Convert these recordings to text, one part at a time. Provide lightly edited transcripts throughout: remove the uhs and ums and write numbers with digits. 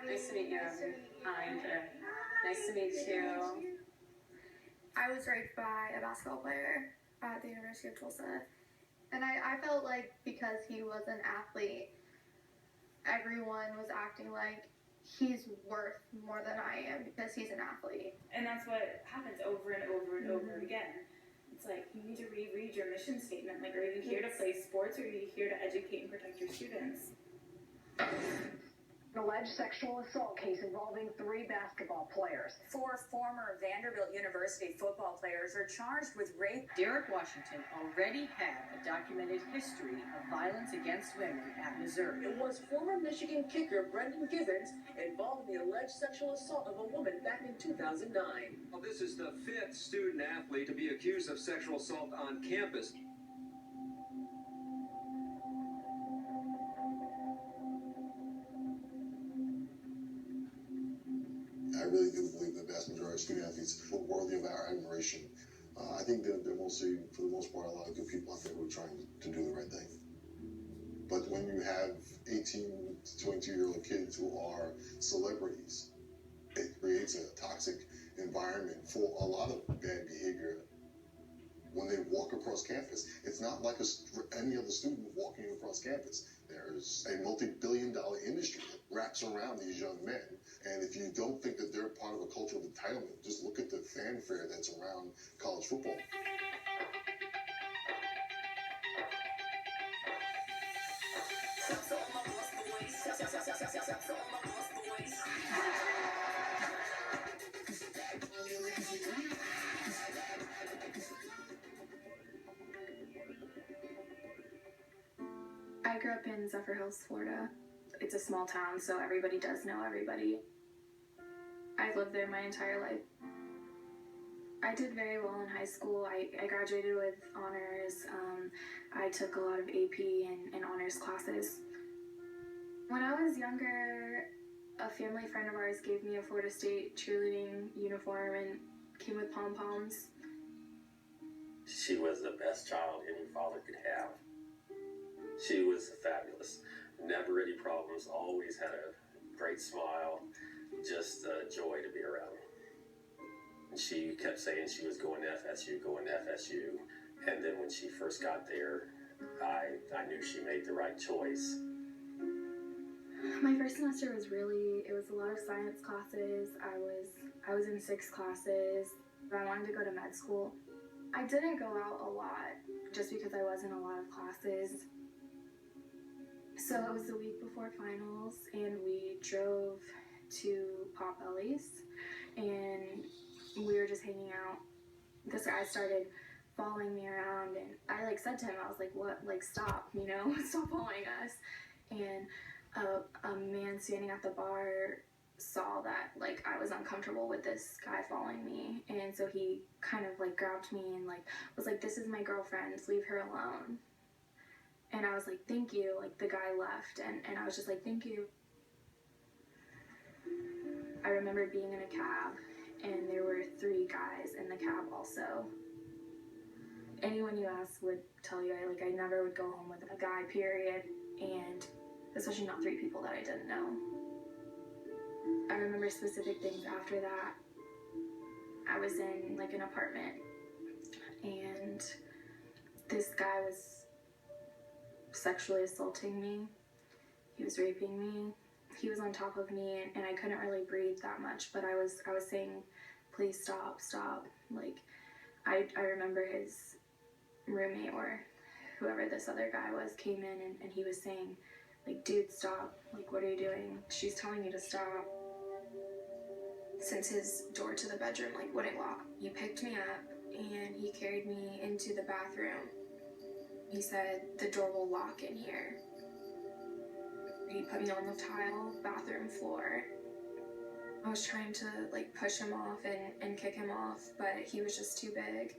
Nice to meet you. Hi, there. Nice to meet you. I was raped by a basketball player at the University of Tulsa. And I felt like because he was an athlete, everyone was acting like he's worth more than I am because he's an athlete. And that's what happens over and over and over again. It's like you need to reread your mission statement. Like, are you here to play sports, or are you here to educate and protect your students? An alleged sexual assault case involving 3 basketball players. 4 former Vanderbilt University football players are charged with rape. Derek Washington already had a documented history of violence against women at Missouri. It was former Michigan kicker Brendan Givens involved in the alleged sexual assault of a woman back in 2009. Well, this is the 5th student athlete to be accused of sexual assault on campus. I really do believe the vast majority of student athletes are worthy of our admiration. I think that they're mostly, for the most part, a lot of good people out there who are trying to do the right thing. But when you have 18 to 22-year-old kids who are celebrities, it creates a toxic environment for a lot of bad behavior. When they walk across campus, it's not like any other student walking across campus. There's a multi-billion-dollar industry that wraps around these young men. And if you don't think that they're part of a culture of entitlement, just look at the fanfare that's around college football. I grew up in Zephyr Hills, Florida. It's a small town, so everybody does know everybody. I've lived there my entire life. I did very well in high school. I graduated with honors. I took a lot of AP and honors classes. When I was younger, a family friend of ours gave me a Florida State cheerleading uniform and came with pom-poms. She was the best child any father could have. She was fabulous. Never any problems, always had a great smile, just a joy to be around. And she kept saying she was going to FSU, going to FSU. And then when she first got there, I knew she made the right choice. My first semester was it was a lot of science classes. I was in 6 classes. I wanted to go to med school. I didn't go out a lot just because I was in a lot of classes. So it was the week before finals, and we drove to Potbelly's, and we were just hanging out. This guy started following me around, and I said to him, I was like, what, stop, stop following us. And a man standing at the bar saw that I was uncomfortable with this guy following me, and so he kind of grabbed me and was like, this is my girlfriend, leave her alone. And I was like, thank you. The guy left, and I was just like, thank you. I remember being in a cab, and there were 3 guys in the cab also. Anyone you ask would tell you I never would go home with a guy, period, and especially not 3 people that I didn't know. I remember specific things after that. I was in an apartment, and this guy was sexually assaulting me. He was raping me. He was on top of me, and I couldn't really breathe that much, but I was saying, please stop. I remember his roommate or whoever this other guy was came in, and he was saying, dude, stop. What are you doing? She's telling you to stop. Since his door to the bedroom wouldn't lock, he picked me up and he carried me into the bathroom. He said, the door will lock in here. He put me on the tile bathroom floor. I was trying to push him off and kick him off, but he was just too big.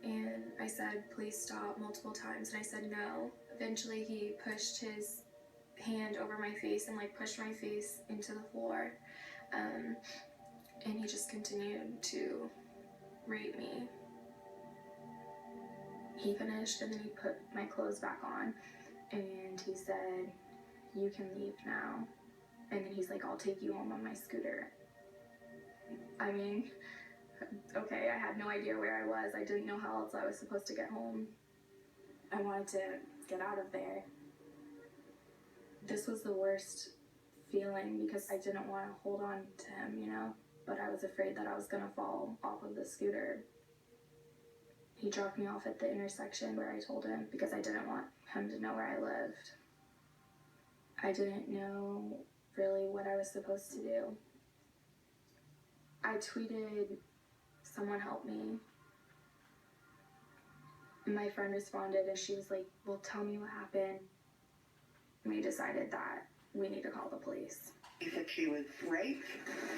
And I said, please stop, multiple times, and I said no. Eventually he pushed his hand over my face and pushed my face into the floor. And he just continued to rape me. He finished, and then he put my clothes back on, and he said, you can leave now. And then he's like, I'll take you home on my scooter. I mean, okay, I had no idea where I was. I didn't know how else I was supposed to get home. I wanted to get out of there. This was the worst feeling because I didn't want to hold on to him, you know? But I was afraid that I was gonna fall off of the scooter. He dropped me off at the intersection where I told him because I didn't want him to know where I lived. I didn't know really what I was supposed to do. I tweeted, "Someone help me." My friend responded and she was like, "Well, tell me what happened." We decided that we need to call the police. You said she was raped?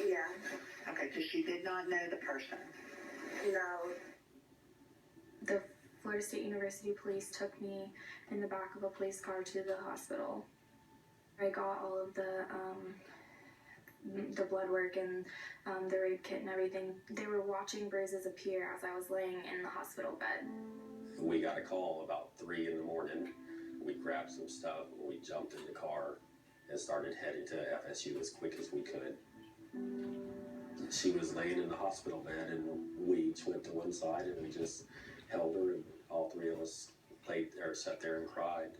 Yeah. Okay, so she did not know the person. No. The Florida State University police took me in the back of a police car to the hospital. I got all of the blood work and the rape kit and everything. They were watching bruises appear as I was laying in the hospital bed. We got a call about 3 in the morning. We grabbed some stuff and we jumped in the car and started heading to FSU as quick as we could. She was laying in the hospital bed and we each went to one side and we just held her and all 3 of us sat there and cried.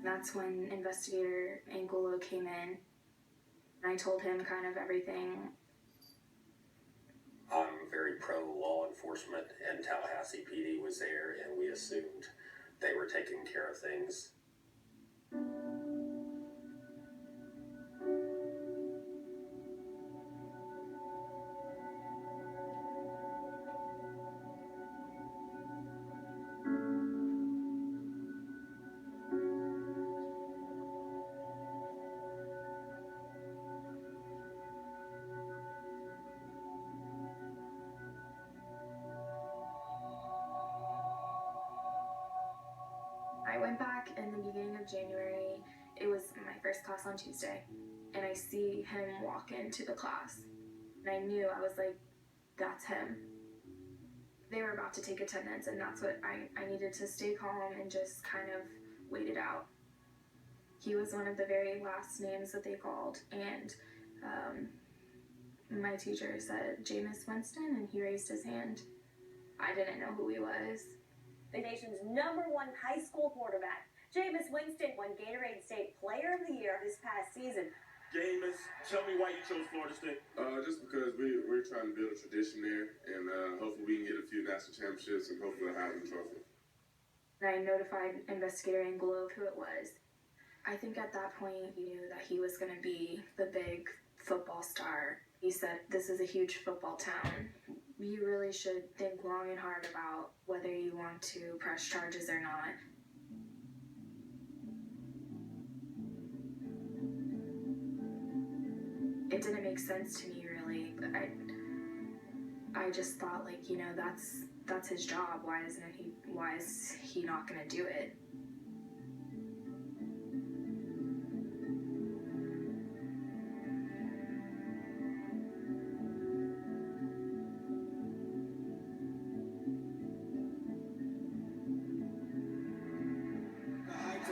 That's when Investigator Angulo came in. I told him kind of everything. I'm very pro law enforcement, and Tallahassee PD was there, and we assumed they were taking care of things. I went back in the beginning of January. It was my first class on Tuesday. And I see him walk into the class. And I knew, I was like, that's him. They were about to take attendance, and that's what I needed to stay calm and just kind of wait it out. He was one of the very last names that they called. And my teacher said, "Jameis Winston," and he raised his hand. I didn't know who he was. The nation's #1 high school quarterback, Jameis Winston, won Gatorade State Player of the Year this past season. Jameis, tell me why you chose Florida State. Just because we're trying to build a tradition there, and hopefully we can get a few national championships and hopefully a Heisman Trophy. I notified Investigator Angulo of who it was. I think at that point he knew that he was going to be the big football star. He said, "This is a huge football town. You really should think long and hard about whether you want to press charges or not." It didn't make sense to me, really. But I just thought, like, you know, that's his job. Why is he not gonna do it?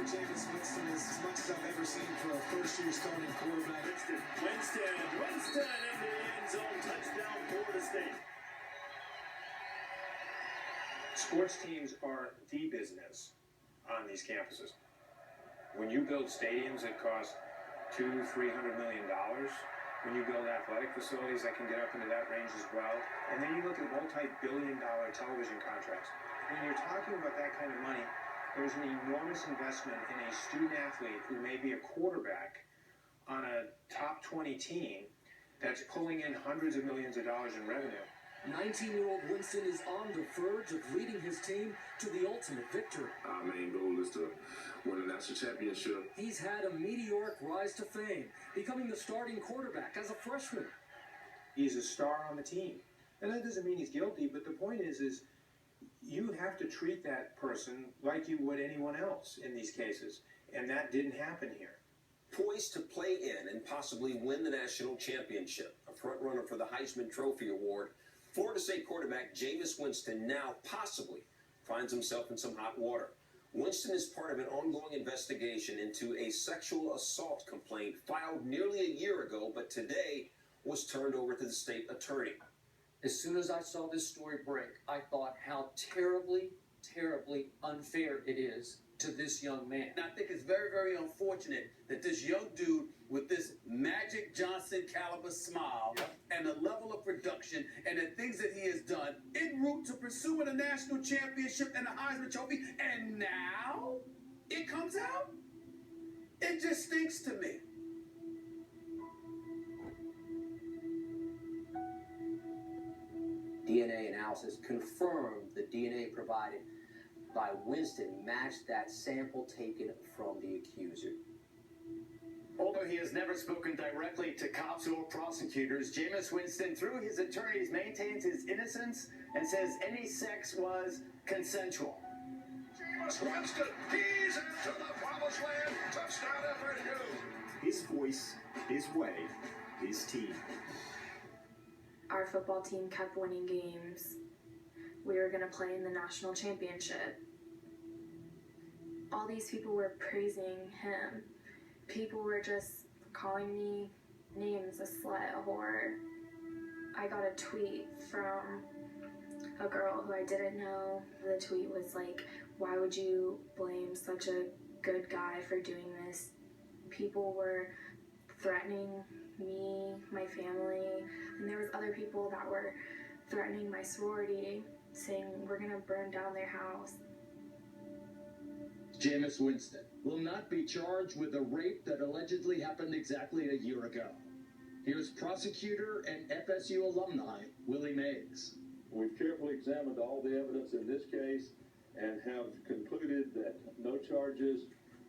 Jameis Winston is as much as I've ever seen for a first-year starting quarterback. Winston into the end zone, touchdown Florida State. Sports teams are the business on these campuses. When you build stadiums that cost $200-300 million, when you build athletic facilities that can get up into that range as well, and then you look at multi-billion-dollar television contracts, when you're talking about that kind of money, there's an enormous investment in a student athlete who may be a quarterback on a top 20 team that's pulling in hundreds of millions of dollars in revenue. 19-year-old Winston is on the verge of leading his team to the ultimate victory. Our main goal is to win a national championship. He's had a meteoric rise to fame, becoming the starting quarterback as a freshman. He's a star on the team. And that doesn't mean he's guilty, but the point is you have to treat that person like you would anyone else in these cases. And that didn't happen here. Poised to play in and possibly win the national championship, a front runner for the Heisman Trophy Award, Florida State quarterback Jameis Winston now possibly finds himself in some hot water. Winston is part of an ongoing investigation into a sexual assault complaint filed nearly a year ago, but today was turned over to the state attorney. As soon as I saw this story break, I thought how terribly, terribly unfair it is to this young man. And I think it's very, very unfortunate that this young dude with this Magic Johnson caliber smile and the level of production and the things that he has done en route to pursuing a national championship and the Heisman Trophy, and now it comes out? It just stinks to me. DNA analysis confirmed the DNA provided by Winston matched that sample taken from the accuser. Although he has never spoken directly to cops or prosecutors, Jameis Winston, through his attorneys, maintains his innocence and says any sex was consensual. Jameis Winston, he's into the promised land. Touchdown FSU. His voice, his way, his team. Our football team kept winning games. We were going to play in the national championship. All these people were praising him. People were just calling me names, a slut, a whore. I got a tweet from a girl who I didn't know. The tweet was like, why would you blame such a good guy for doing this? People were threatening me, my family, and there was other people that were threatening my sorority, saying we're gonna burn down their house. Jameis Winston will not be charged with a rape that allegedly happened exactly a year ago. Here's prosecutor and FSU alumni Willie Mays. We've carefully examined all the evidence in this case and have concluded that no charges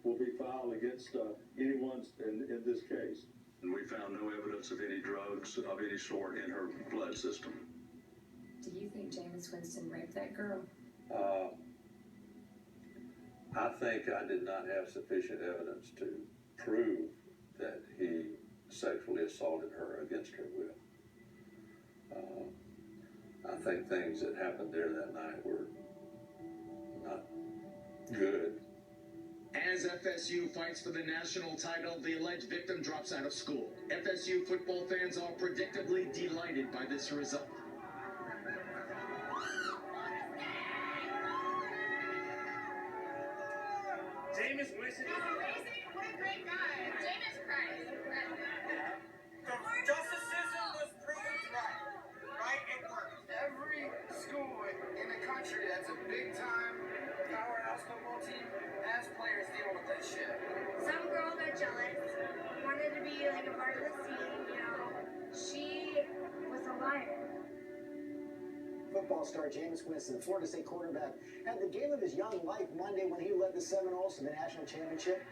will be filed against anyone in this case. And we found no evidence of any drugs of any sort in her blood system. Do you think Jameis Winston raped that girl? I think I did not have sufficient evidence to prove that he sexually assaulted her against her will. I think things that happened there that night were not good. As FSU fights for the national title, the alleged victim drops out of school. FSU football fans are predictably delighted by this result. Jameis Winston is amazing. What a great guy. Jameis Christ. The justice system was proved right. Right? It worked. Every school in the country that's a big-time powerhouse football team has players dealing with that shit. Some girl got jealous, wanted to be like a part of the team, you know. She was a liar. Football star Jameis Winston, Florida State quarterback, had the game of his young life Monday when he led the Seminoles to the national championship.